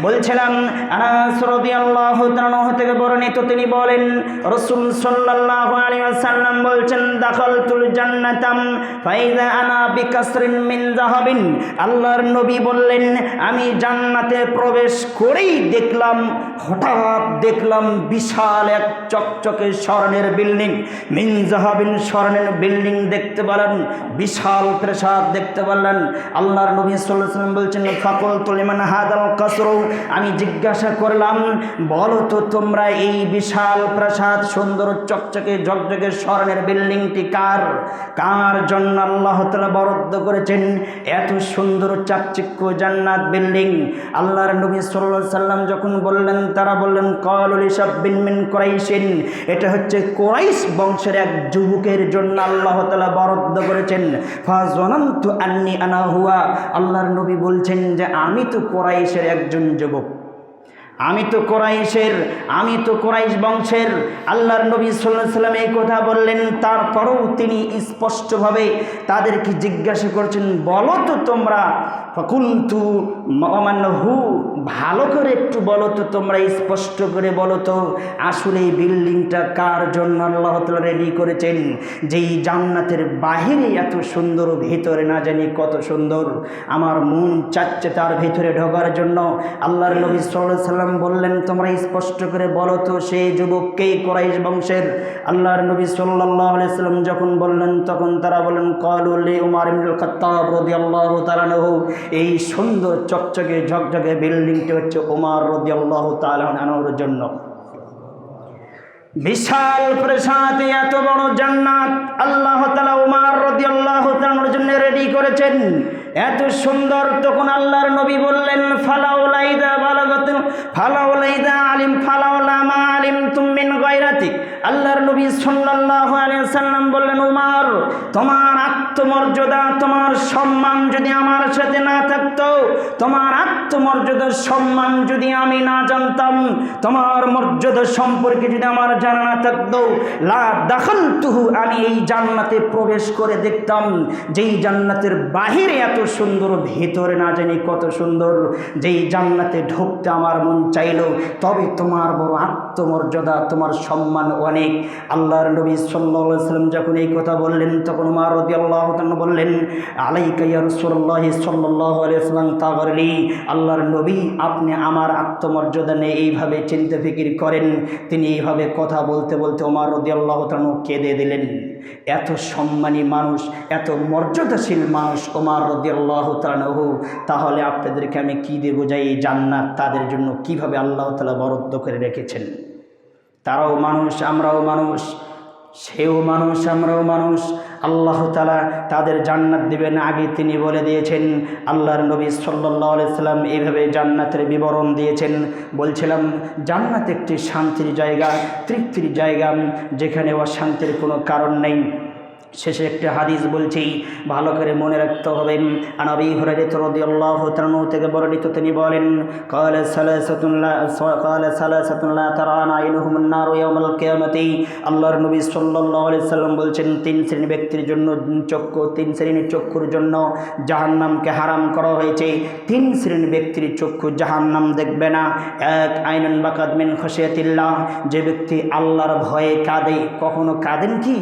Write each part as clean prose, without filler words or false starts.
বলছিলাম আনাস রাদিয়াল্লাহু তাআলা থেকে বর্ণিত, তিনি বলেন রাসূল সাল্লাল্লাহু আলাইহি ওয়াসাল্লাম বলছেন, দাখালতুল জান্নাতাম ফাইযা আনা বিকাসরিন মিন যাহাবিন। আল্লাহর নবী বললেন, আমি জান্নাতে প্রবেশ করেই হঠাৎ দেখলাম বিশাল এক চকচকে স্বর্ণের বিল্ডিং, মিন যাহাবিন, স্বর্ণের বিল্ডিং দেখতে পেলেন, বিশাল প্রাসাদ দেখতে পেলেন। আল্লাহর নবী সাল্লাল্লাহু আলাইহি ওয়াসাল্লাম বলছেন, ফাকুলতু লিমান হাদাল কাসরু, আমি জিজ্ঞাসা করলাম, বলো তো তোমরা এই বিশাল প্রাসাদ, সুন্দর চকচকে ঝকঝকে স্বর্ণের বিল্ডিংটি কার জন্য আল্লাহ তাআলা বরাদ্দ করেছেন? এত সুন্দর চাকচিক্য জান্নাত বিল্ডিং। আল্লাহর নবী সাল্লাল্লাহু আলাইহি ওয়াসাল্লাম যখন বললেন, তারা বললেন, ক্বালু লিশাব্বিন মিন কুরাইশিন, এটা হচ্ছে কুরাইশ বংশের এক যুবকের জন্য আল্লাহ তাআলা বরাদ্দ করেছেন। ফাযানানতু আন্নী আনা হুয়া, আল্লাহর নবী বলছেন যে আমি তো কুরাইশের একজন যুবক, আমি তো কুরাইশ বংশের। আল্লাহর নবী সাল্লাল্লাহু আলাইহি ওয়াসাল্লাম এই কথা বললেন, তারপরেও তিনি স্পষ্টভাবে তাদেরকে জিজ্ঞাসা করছেন, বলো তো তোমরা, ফাকুলতু মামানহু, ভালো করে একটু বলো তো, তোমরা স্পষ্ট করে বলো তো, আসলে এই বিল্ডিংটা কার জন্য আল্লাহ তাআলা রেডি করেছেন? যেই জান্নাতের বাহিরে এত সুন্দর, ভিতরে না জানি কত সুন্দর, আমার মন চাচ্ছে তার ভিতরে ঢোকার জন্য। আল্লাহর নবী সাল্লাল্লাহু আলাইহি ওয়াসাল্লাম বললেন, তোমরা স্পষ্ট করে বলো তো সেই যুবককে কুরাইশ বংশের। আল্লাহর নবী সাল্লাল্লাহু আলাইহি ওয়াসাল্লাম যখন বললেন, তখন তারা বললেন, ক্বালু লি উমর ইবনুল খাত্তাব রাদিয়াল্লাহু তাআলা আনহু, এই সুন্দর চকচকে ঝকঝকে বিল্ডিংটি হচ্ছে উমর রাদিয়াল্লাহু তাআলা আনহুর জন্য। বিশাল প্রাসাদ, এত বড় জান্নাত আল্লাহ তাআলা উমর রাদিয়াল্লাহু তাআলার জন্য রেডি করেছেন, এত সুন্দর। তখন আল্লাহর নবী বললেন, ফালাউলাইদা বালাগাতুল ফালাউলাইদা আলিম ফালাউলা মা আলিমতুম মিন গায়রাতিক। আল্লাহর নবী সাল্লাল্লাহু আলাইহি ওয়াসাল্লাম বললেন, উমর, তোমার আত্মমর্যাদা, তোমার সম্মান যদি আমার সাথে না থাকতো, তোমার আত্মমর্যাদা সম্মান যদি আমি না জানতাম, তোমার মর্যাদা সম্পর্কে যদি আমার জানা না থাকতো, লা দাখালতুহু, আমি এই জান্নাতে প্রবেশ করে দেখতাম যেই জান্নাতের বাহিরে এত সুন্দর, ভেতরে না জানি কত সুন্দর। যেই জান্নাতে ঢুকতে আমার মন চাইল, তবে তোমার বড় আত্মমর্যাদা, তোমার সম্মান অনেক। আল্লাহর নবী সাল্লাল্লাহু আলাইহি ওয়াসাল্লাম যখন এই কথা বললেন, তখন উমর রাদিয়াল্লাহু তাআলা বললেন, আলাইকা ইয়া রাসূলুল্লাহ সাল্লাল্লাহু আলাইহি ওয়াসাল্লাম তাগরলি, আল্লাহর নবী আপনি আমার আত্মমর্যাদা নিয়ে এইভাবে চিন্তা ফিকির করেন। তিনি এইভাবে কথা বলতে বলতে উমর রাদিয়াল্লাহু তাআলা কেঁদে দিলেন। এত সম্মানী মানুষ, এত মর্যাদাশীল মানুষ উমর রাদিয়াল্লাহু তাআলা, তাহলে আপনাদেরকে আমি কি দেব যে এই জান্নাত তাদের জন্য কিভাবে আল্লাহ তাআলা বরাদ্দ করে রেখেছেন। তারাও মানুষ, আমরাও মানুষ, সেও মানুষ, আমরাও মানুষ। আল্লাহ তাআলা তাদের জান্নাত দিবেন আগে তিনি বলে দিয়েছেন। আল্লাহর নবী সাল্লাল্লাহু আলাইহি ওয়াসাল্লাম এইভাবে জান্নাতের বিবরণ দিয়েছেন। বলছিলাম, জান্নাত একটি শান্তির জায়গা, তৃপ্তির জায়গা, যেখানে অশান্তির কোনো কারণ নেই। শেষে একটি হাদিস বলছি, ভালো করে মনে রাখতে হবে। আবি হুরায়রা রাদিয়াল্লাহু তাআলা থেকে বর্ণিত, তিনি বলেন, ক্বালা সালাসাতুন লা তারানা আইনুহুমুন নার ইয়াউমাল কিয়ামাতি। আল্লাহর নবী সাল্লাল্লাহু আলাইহি ওয়াসাল্লাম বলছেন, তিন শ্রেণীর ব্যক্তির জন্য তিন শ্রেণীর চক্ষুর জন্য জাহান্নামকে হারাম করা হয়েছে। তিন শ্রেণীর ব্যক্তির চক্ষু জাহান্নাম দেখবে না। এক, আইনুন বাকাত মিন খাশিয়াতিল্লাহ, যে ব্যক্তি আল্লাহর ভয়ে কাঁদে। কখনো কাঁদেন কি?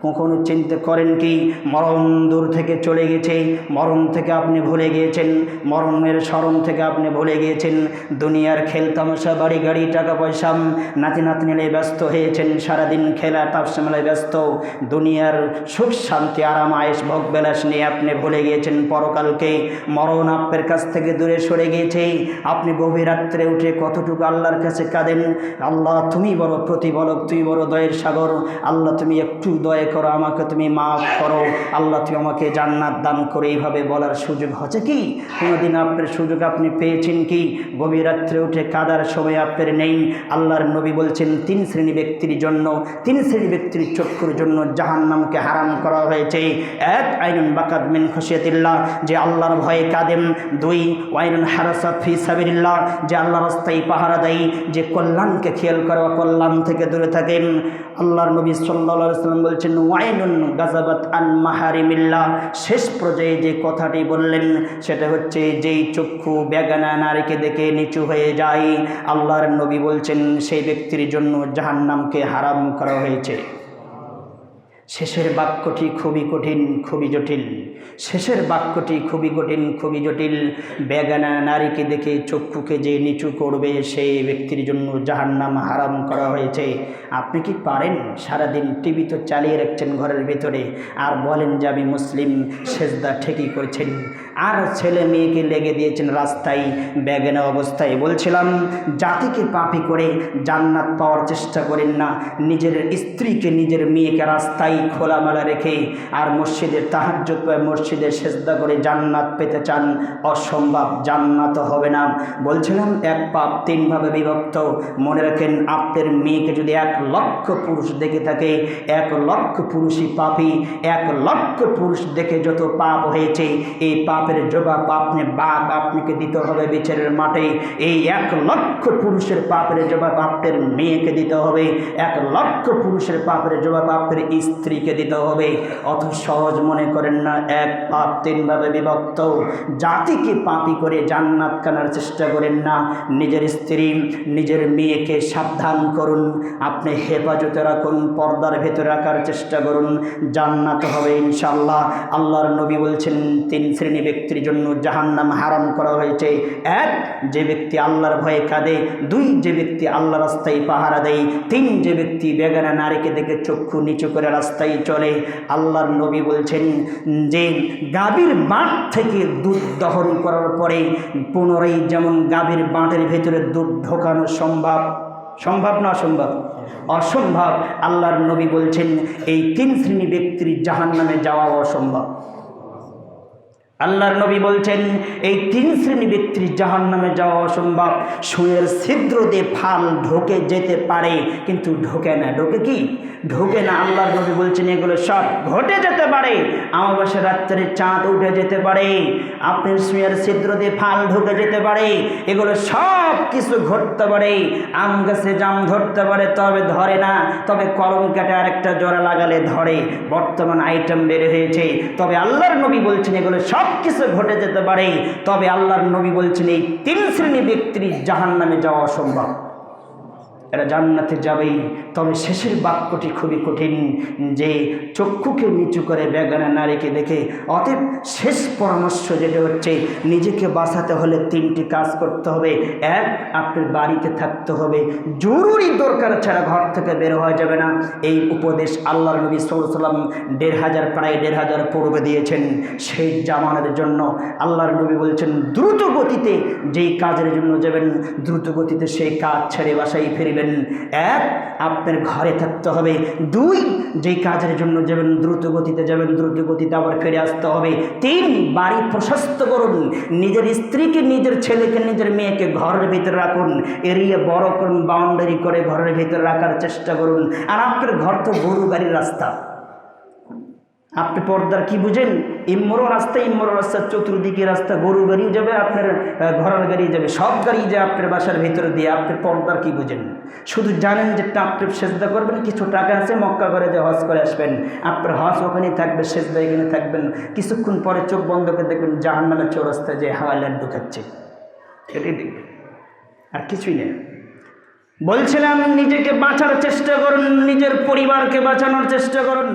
কখনো চিন্তা করেন কি মরণ দূর থেকে চলে গেছে, মরণ থেকে আপনি ভুলে গিয়েছেন, মরণের স্মরণ থেকে আপনি ভুলে গিয়েছেন, দুনিয়ার খেল তামাশা, বাড়ি গাড়ি, টাকা পয়সা, নাতি নাতনিলে ব্যস্ত হয়েছেন, সারাদিন খেলা তাপসামেলায় ব্যস্ত, দুনিয়ার সুখ শান্তি আরাম আয়েশ ভোগ বিলাস নিয়ে আপনি ভুলে গিয়েছেন পরকালকে। মরণ আপনার কাছ থেকে দূরে সরে গিয়েছে। আপনি গভীর রাত্রে উঠে কতটুকু আল্লাহর কাছে কাঁদেন, আল্লাহ তুমি বড় প্রতিপালক, তুমি বড় দয়ের সাগর, আল্লাহ তুমি একটু দয়া করো, আমাকে তুমি মাফ করো, আল্লাহ তুমি আমাকে জান্নাত দান করে। এইভাবে বলার সুযোগ হচ্ছে কি? কোনোদিন আপনার সুযোগ আপনি পেয়েছেন কি? গভীর রাত্রে উঠে কাদার সময় আপনার নেই। আল্লাহর নবী বলছেন, তিন শ্রেণী ব্যক্তির জন্য, তিন শ্রেণী ব্যক্তির চক্ষুর জন্য জাহান্নামকে হারাম করা হয়েছে। এক, আইনুন বাকাত মিন খাশিয়াতিল্লাহ, যে আল্লাহর ভয়ে কাঁদেন। দুই, ওয়াইনুন হারাসাত ফি সাবিলিল্লাহ, যে আল্লাহর রাস্তায় পাহারা দেয়, যে কল্যাণকে খেয়াল করে কল্যাণ থেকে দূরে থাকেন। আল্লাহর নবী সাল্লাল্লাহু আলাইহি ওয়াসাল্লাম বলছেন, ওয়াইনুন গাজাবাত আন মাহারিমিল্লাহ। শেষ পর্যায়ে যে কথাটি বললেন সেটা হচ্ছে, যেই চক্ষু বেগানা নারীকে দেখে নিচু হয়ে যায়, আল্লাহর নবী বলছেন সেই ব্যক্তির জন্য জাহান্নামকে হারাম করা হয়েছে। শেষের বাক্যটি খুবই কঠিন, খুবই জটিল। শেষের বাক্যটি খুবই কঠিন, খুবই জটিল। বেগানা নারীকে দেখে চক্ষুকে যে নিচু করবে সেই ব্যক্তির জন্য জাহান্নাম হারাম করা হয়েছে। আপনি কি পারেন সারাদিন টিভি তো চালিয়ে রাখছেন ঘরের ভেতরে, আর বলেন যে আমি মুসলিম, সেজদা ঠিকই করছেন, আর ছেলে মেয়েকে লেগে দিয়েছেন রাস্তায় বেগানা অবস্থায়। বলছিলাম জাতিকে পাপী করে জান্নাত পাওয়ার চেষ্টা করেন না, নিজের স্ত্রীকে নিজের মেয়েকে রাস্তায় খোলামেলা রেখে আর মসজিদের তাহাজ্জুদ মসজিদে সেজদা করে জান্নাত পেতে চান, অসম্ভব, জান্নাত হবে না। বলছিলাম এক পাপ তিন ভাবে বিভক্ত। মনে রাখেন, আপনার মেয়েকে যদি 1 লক্ষ পুরুষ দেখে থাকে, 1 লক্ষ পুরুষই পাপী। 1 লক্ষ পুরুষ দেখে যত পাপ হয়েছে, এই পাপের জবাব আপনাকে দিতে হবে বিচারের মাঠে। এই 1 লক্ষ পুরুষের পাপের জবাব আপনার মেয়েকে দিতে হবে। 1 লক্ষ পুরুষের পাপের জবাব আপনার স্ত্রীকে দিতে হবে। অত সহজ মনে করেন না। 1 পাপ 3 ভাবে বিভক্ত। জাতিকে পাপী করে জান্নাত কানার চেষ্টা করেন না। নিজের স্ত্রী নিজের মেয়েকে সাবধান করুন, আপনি হেফাজতে রাখুন, পর্দার ভেতরে রাখার চেষ্টা করুন, জান্নাত হবে ইনশাআল্লাহ। আল্লাহর নবী বলছেন 3 শ্রেণী ব্যক্তির জন্য জাহান্নাম হারাম করা হয়েছে। 1, যে ব্যক্তি আল্লাহর ভয়ে কাঁদে। 2, যে ব্যক্তি আল্লাহর রাস্তায় পাহারা দেয়। 3, যে ব্যক্তি বেগানা নারীকে দেখে চক্ষু নিচু করে রাস্তায় চলে। আল্লাহর নবী বলছেন যে গাভীর বাঁট থেকে দুধ দহন করার পরে পুনরায় যেমন গাভীর বাঁটের ভেতরে দুধ ঢোকানো সম্ভব, সম্ভব না অসম্ভব? অসম্ভব। আল্লাহর নবী বলছেন এই 3 শ্রেণী ব্যক্তির জাহান্নামে যাওয়া অসম্ভব। আল্লাহর নবী বলছেন এই 3 শ্রেণী ব্যক্তির জাহান্নামে যাওয়া অসম্ভব। সুয়ের ছিদ্র দিয়ে ফাল ঢোকে যেতে পারে, কিন্তু ঢোকে না। ঢোকে কি? ঢোকে না। আল্লাহর নবী বলছেন এগুলো সব ঘটে যেতে পারে। অমাবস্যার রাত্রে চাঁদ উঠে যেতে পারে, আপনার সুয়ের ছিদ্র দিয়ে ফাল ঢোকে যেতে পারে, এগুলো সব কিছু ঘটতে পারে। আম গাছে জাম ধরতে পারে, তবে ধরে না। তবে কলম কাটে আরেকটা জোড়া লাগালে ধরে। বর্তমান আইটেম বের হয়েছে। তবে আল্লাহর নবী বলছেন এগুলো সব কিছু ঘটে যেতে পারে। তবে আল্লাহর নবী বলছেন এই 3 শ্রেণী ব্যক্তির জাহান্নামে যাওয়া অসম্ভব। এরা জান্নাতে যাবেই। তবে শেষের বাক্যটি খুবই কঠিন, যে চক্ষুকে নিচু করে বেগানা নারীকে দেখে। অতএব শেষ পরামর্শ যেটা হচ্ছে, নিজেকে বাঁচাতে হলে 3টি কাজ করতে হবে। 1, আপনার বাড়িতে থাকতে হবে, জরুরি দরকার ছাড়া ঘর থেকে বের হওয়া যাবে না। এই উপদেশ আল্লাহর নবী সাল্লাল্লাহু আলাইহি ওয়াসাল্লাম 1500 প্রায় 1500 পূর্বে দিয়েছেন সেই জামানের জন্য। আল্লাহর নবী বলছেন দ্রুত গতিতে যেই কাজের জন্য যাবেন, দ্রুত গতিতে সেই কাজ ছেড়ে বাসায় ফিরবেন। 1, আপনার ঘরে থাকতে হবে। 2, যেই কাজের জন্য যাবেন দ্রুত গতিতে যাবেন, দ্রুত গতিতে আবার ফিরে আসতে হবে। 3, বাড়ি প্রশস্ত করুন, নিজের স্ত্রীকে, নিজের ছেলেকে, নিজের মেয়েকে ঘরের ভিতরে রাখুন, এরিয়া বড় করুন, বাউন্ডারি করে ঘরের ভিতরে রাখার চেষ্টা করুন। আর আপনার ঘর তো গরু গাড়ির রাস্তা। আপনি পর্দার কি বুঝেন? ইম্মরো রাস্তা, চতুর্দিকে রাস্তা, গরু গাড়ি যাবে, আপনার ঘোড়ার গাড়ি যাবে, সব গাড়ি যায় আপনার বাসার ভিতরে দিয়ে। আপনি পর্দার কি বুঝেন? শুধু জানেন যে আপনি সেজদা করবেন, কিছু টাকা আছে, মক্কা করে যে হজ করে আসবেন, আপনার হজ ওখানেই থাকবে, সেজদা এখানে থাকবেন। কিছুক্ষণ পরে চোখ বন্ধ করে দেখবেন জাহান্নামের চৌরাস্তায় যে হাওয়া লাড্ডু খাচ্ছে, এটাই দেখবেন, আর কিছুই নেই। বলছিলাম নিজেকে বাঁচার চেষ্টা করুন, নিজের পরিবারকে বাঁচানোর চেষ্টা করুন।